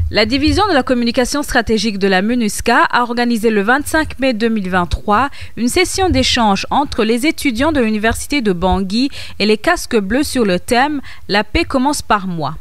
La division de la communication stratégique de la MINUSCA a organisé le 25 mai 2023 une session d'échange entre les étudiants de l'université de Bangui et les casques bleus sur le thème « La paix commence par moi ».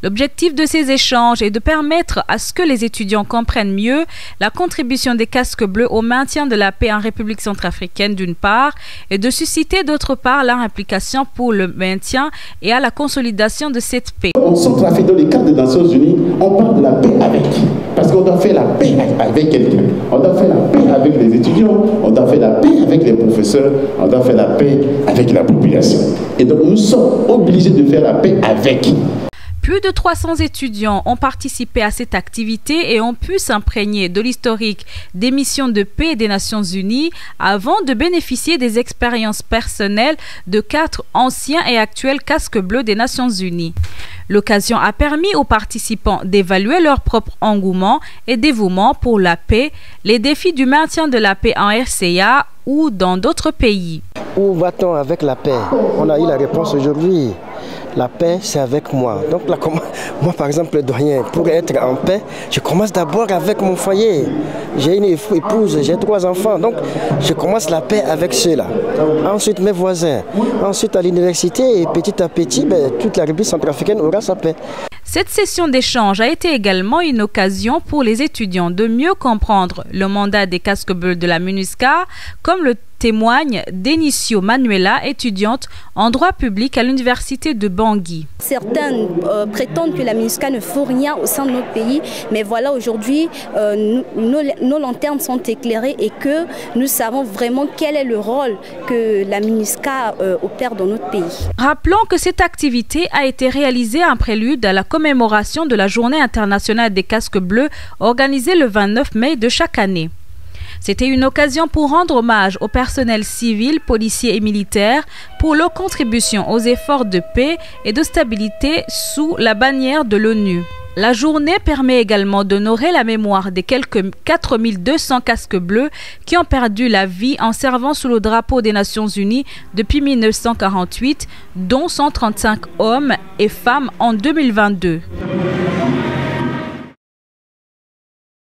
L'objectif de ces échanges est de permettre à ce que les étudiants comprennent mieux la contribution des casques bleus au maintien de la paix en République centrafricaine d'une part et de susciter d'autre part leur implication pour le maintien et à la consolidation de cette paix. En Centrafrique, dans les cadres des Nations Unies, on parle de la paix avec. Parce qu'on doit faire la paix avec quelqu'un. On doit faire la paix avec les étudiants, on doit faire la paix avec les professeurs, on doit faire la paix avec la population. Et donc nous sommes obligés de faire la paix avec. Plus de 300 étudiants ont participé à cette activité et ont pu s'imprégner de l'historique des missions de paix des Nations Unies avant de bénéficier des expériences personnelles de 4 anciens et actuels casques bleus des Nations Unies. L'occasion a permis aux participants d'évaluer leur propre engouement et dévouement pour la paix, les défis du maintien de la paix en RCA ou dans d'autres pays. Où va-t-on avec la paix? On a eu la réponse aujourd'hui. La paix, c'est avec moi. Donc là, moi, par exemple, le doyen, pour être en paix, je commence d'abord avec mon foyer. J'ai une épouse, j'ai 3 enfants. Donc, je commence la paix avec ceux-là. Ensuite, mes voisins. Ensuite, à l'université, et petit à petit, toute la République centrafricaine aura sa paix. Cette session d'échange a été également une occasion pour les étudiants de mieux comprendre le mandat des casques bleus de la MINUSCA, comme le témoigne Denicio Manuela, étudiante en droit public à l'université de Bangui. Certains prétendent que la MINUSCA ne fait rien au sein de notre pays, mais voilà, aujourd'hui, nos lanternes sont éclairées et que nous savons vraiment quel est le rôle que la MINUSCA opère dans notre pays. Rappelons que cette activité a été réalisée en prélude à la commémoration de la Journée internationale des casques bleus organisée le 29 mai de chaque année. C'était une occasion pour rendre hommage au personnel civil, policier et militaire pour leur contribution aux efforts de paix et de stabilité sous la bannière de l'ONU. La journée permet également d'honorer la mémoire des quelques 4200 casques bleus qui ont perdu la vie en servant sous le drapeau des Nations Unies depuis 1948, dont 135 hommes et femmes en 2022.